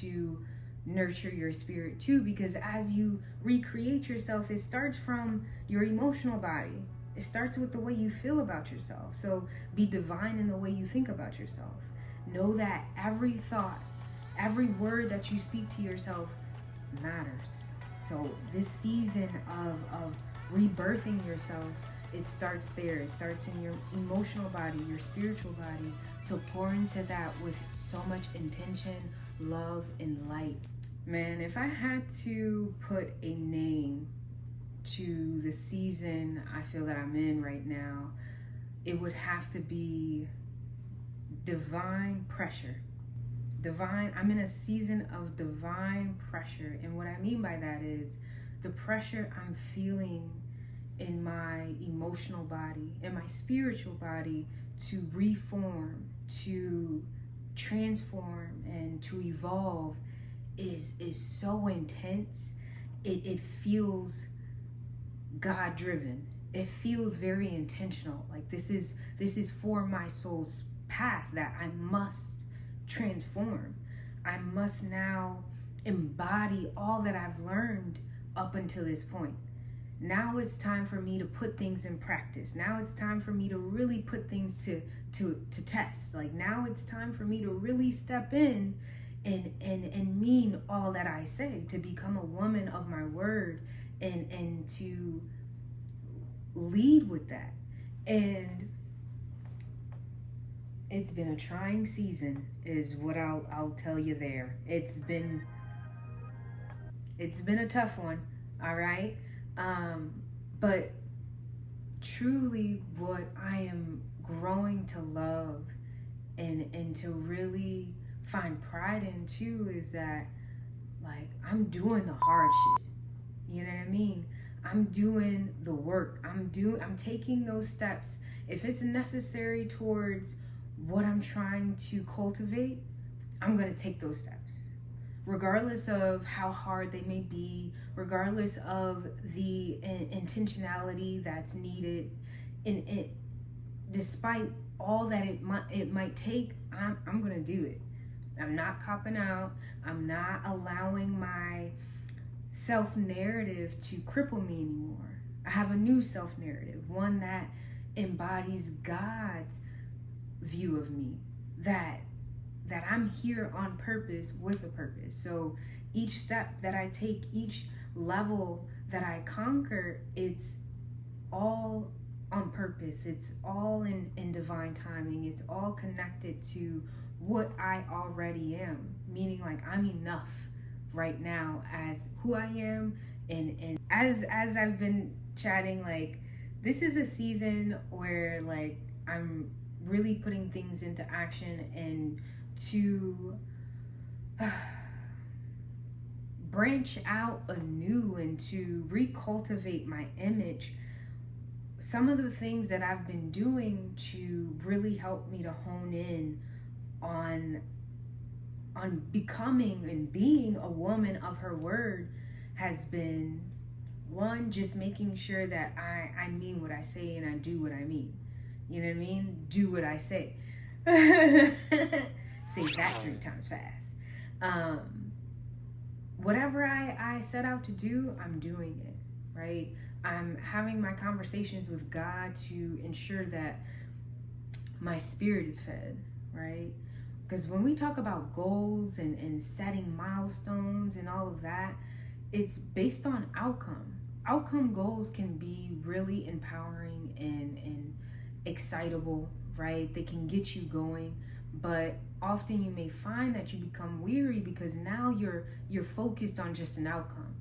to nurture your spirit too, because as you recreate yourself, it starts from your emotional body. It starts with the way you feel about yourself. So be divine in the way you think about yourself. Know that every thought, every word that you speak to yourself matters. So this season of rebirthing yourself, it starts there. It starts in your emotional body, your spiritual body. So pour into that with so much intention, love, and light. Man, if I had to put a name to the season I feel that I'm in right now, it would have to be divine pressure. I'm in a season of divine pressure. And what I mean by that is the pressure I'm feeling in my emotional body, in my spiritual body, to reform, to transform, and to evolve is so intense. It feels God driven. It feels very intentional. Like this is for my soul's path that I must transform. I must now embody all that I've learned up until this point. Now it's time for me to put things in practice. Now it's time for me to really put things to test. Like now it's time for me to really step in and mean all that I say, to become a woman of my word, and to lead with that. And it's been a trying season, is what I'll tell you there. It's been a tough one, all right? But truly what I am growing to love and to really find pride in too is that, like, I'm doing the hard shit. You know what I mean? I'm doing the work. I'm taking those steps. If it's necessary towards what I'm trying to cultivate, I'm going to take those steps. Regardless of how hard they may be, regardless of the intentionality that's needed, and despite all that it might take, I'm going to do it. I'm not copping out. I'm not allowing my self-narrative to cripple me anymore. I have a new self-narrative, one that embodies God's view of me, that I'm here on purpose with a purpose. So each step that I take, each level that I conquer, it's all on purpose. It's all in divine timing. It's all connected to what I already am, meaning like I'm enough right now as who I am. And as I've been chatting, like, this is a season where, like, I'm really putting things into action and to branch out anew and to recultivate my image. Some of the things that I've been doing to really help me to hone in on becoming and being a woman of her word has been, one, just making sure that I mean what I say and I do what I mean. You know what I mean? Do what I say. Say that 3 times fast. Whatever I set out to do, I'm doing it, right? I'm having my conversations with God to ensure that my spirit is fed, right? Because when we talk about goals and setting milestones and all of that, it's based on outcome. Outcome goals can be really empowering and excitable, right? They can get you going, but often you may find that you become weary because now you're focused on just an outcome,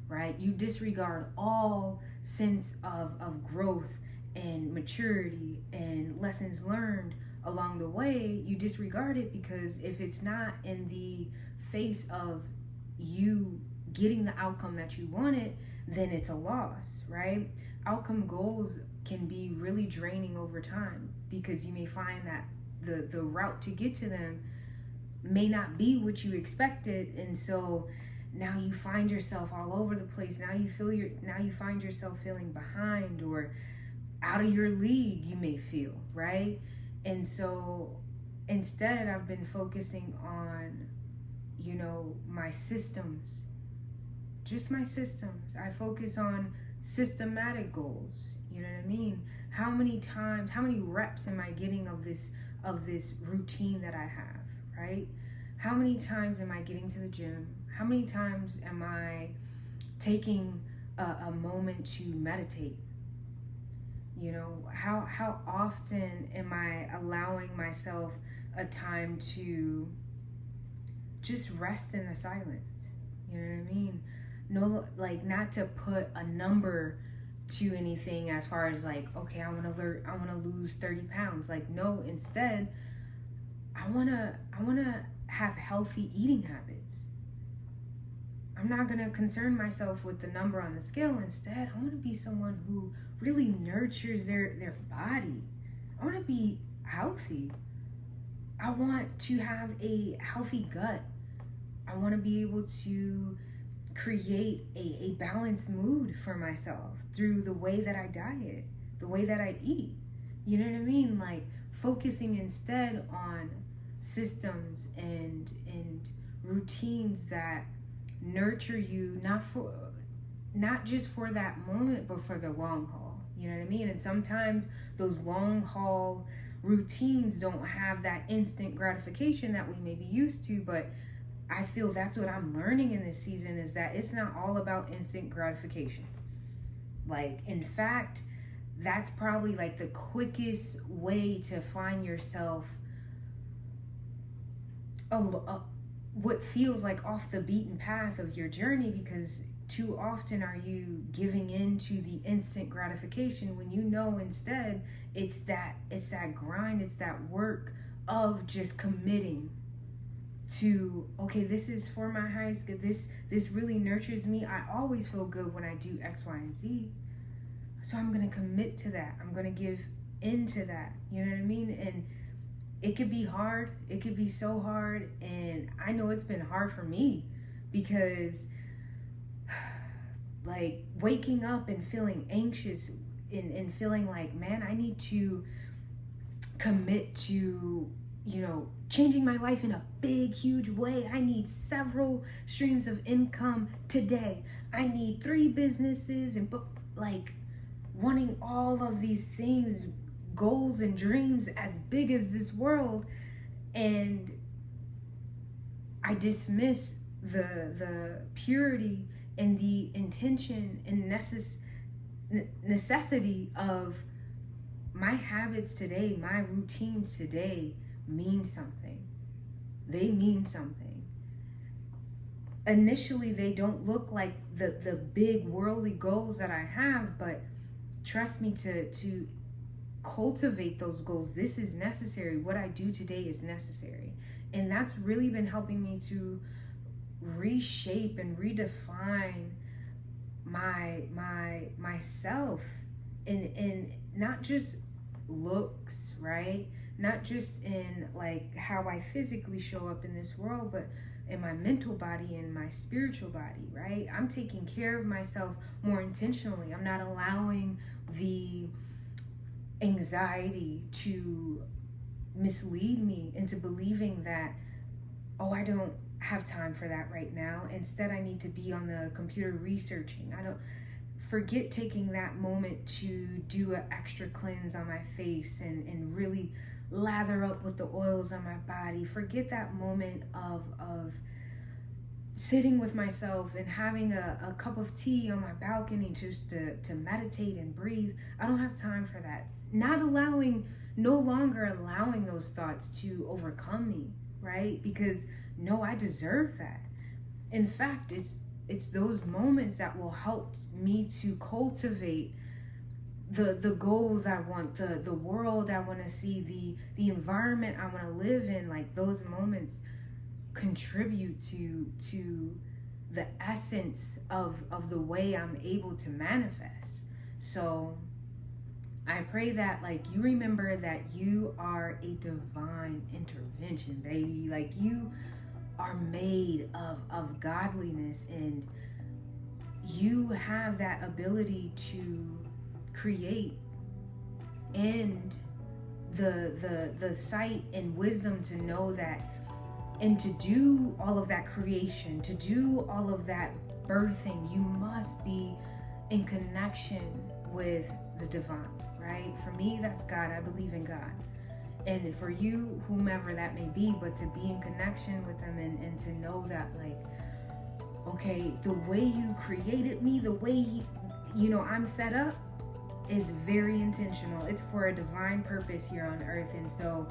right? You disregard all sense of growth and maturity and lessons learned along the way. You disregard it because if it's not in the face of you getting the outcome that you wanted, then it's a loss, right? Outcome goals can be really draining over time because you may find that the route to get to them may not be what you expected, and so now you find yourself all over the place. Now you find yourself feeling behind or out of your league, you may feel, right? And so instead I've been focusing on my systems, just my systems. I focus on systematic goals. You know what I mean? How many times, how many reps am I getting of this routine that I have, right? How many times am I getting to the gym? How many times am I taking a moment to meditate? How often am I allowing myself a time to just rest in the silence? You know what I mean? No, like, not to put a number to anything as far as like, okay, I want to lose 30 pounds. Like, no, instead, I want to have healthy eating habits. I'm not going to concern myself with the number on the scale. Instead, I want to be someone who really nurtures their body. I want to be healthy. I want to have a healthy gut. I want to be able to create a balanced mood for myself through the way that I diet, the way that I eat. You know what I mean? Like, focusing instead on systems and routines that nurture you, not just for that moment, but for the long haul. You know what I mean? And sometimes those long haul routines don't have that instant gratification that we may be used to, but I feel that's what I'm learning in this season, is that it's not all about instant gratification. Like, in fact, that's probably like the quickest way to find yourself what feels like off the beaten path of your journey, because too often are you giving in to the instant gratification when instead it's that grind, it's that work of just committing to, okay, this is for my highest good. This really nurtures me. I always feel good when I do X, Y, and Z. So I'm going to commit to that. I'm going to give into that. You know what I mean? And it could be hard. It could be so hard. And I know it's been hard for me, because like, waking up and feeling anxious and feeling like, man, I need to commit to, changing my life in a big, huge way. I need several streams of income today. I need 3 businesses, and like, wanting all of these things, goals and dreams as big as this world. And I dismiss the purity and the intention and necessity of my habits today, my routines today mean something. They mean something. Initially, they don't look like the big worldly goals that I have, but trust me, to cultivate those goals, this is necessary. What I do today is necessary. And that's really been helping me to reshape and redefine myself in not just looks, right? Not just in like how I physically show up in this world, but in my mental body and my spiritual body, right? I'm taking care of myself more intentionally. I'm not allowing the anxiety to mislead me into believing that, oh, I don't have time for that right now. Instead, I need to be on the computer researching. I don't forget taking that moment to do an extra cleanse on my face and really lather up with the oils on my body. Forget that moment of sitting with myself and having a cup of tea on my balcony just to meditate and breathe. I don't have time for that. No longer allowing those thoughts to overcome me, right? Because no, I deserve that. In fact, it's those moments that will help me to cultivate the goals I want, the world I want to see, the environment I want to live in. Like, those moments contribute to the essence of the way I'm able to manifest. So I pray that, like, you remember that you are a divine intervention, baby. Like, you are made of godliness, and you have that ability to create, and the sight and wisdom to know that And to do all of that creation, to do all of that birthing, you must be in connection with the divine, right? For me, that's God. I believe in God. And for you, whomever that may be, but to be in connection with them and to know that, like, okay, the way you created me, the way, I'm set up is very intentional. It's for a divine purpose here on earth. And so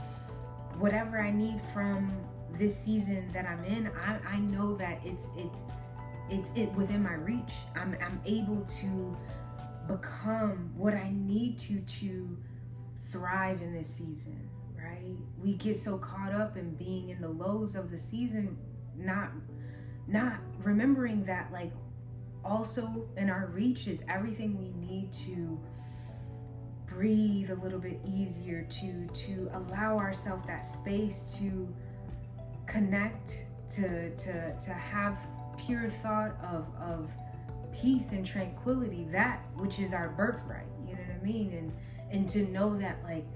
whatever I need from this season that I'm in, I know that it's within my reach. I'm able to become what I need to thrive in this season, right? We get so caught up in being in the lows of the season, not remembering that, like, also in our reach is everything we need to breathe a little bit easier, to allow ourselves that space to connect, to have pure thought of peace and tranquility, that which is our birthright, you know what I mean? And to know that, like,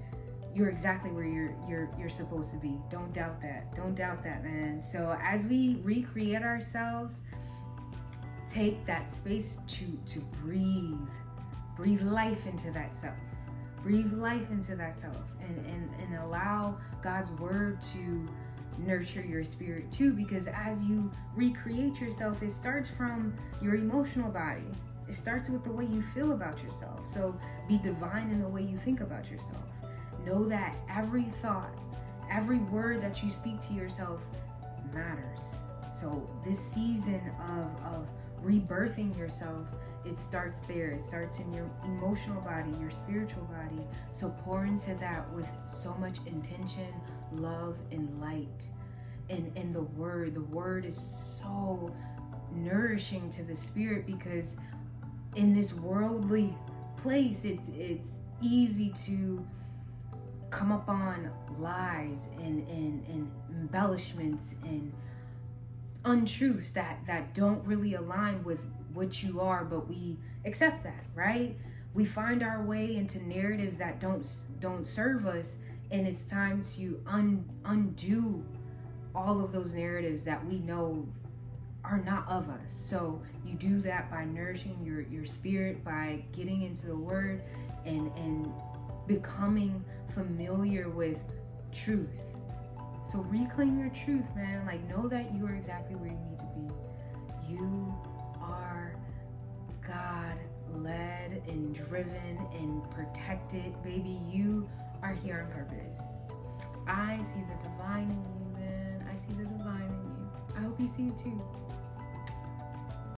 you're exactly where you're supposed to be. Don't doubt that, man. So as we recreate ourselves, take that space to breathe life into that self. Breathe life into that self, and allow God's word to nurture your spirit too, because as you recreate yourself, it starts from your emotional body. It starts with the way you feel about yourself. So be divine in the way you think about yourself. Know that every thought, every word that you speak to yourself matters. So this season of rebirthing yourself, it starts there. It starts in your emotional body, your spiritual body. So pour into that with so much intention, love, and light. And the word is so nourishing to the spirit, because in this worldly place, it's easy to come up on lies and embellishments and untruths that don't really align with what you are, but we accept that, right? We find our way into narratives that don't serve us, and it's time to undo all of those narratives that we know are not of us. So you do that by nourishing your spirit, by getting into the word and becoming familiar with truth. So reclaim your truth, man. Like, know that you are exactly where you need to be. You are God led and driven and protected, baby. You are here on purpose. I see the divine in you, man. I see the divine in you. I hope you see it too.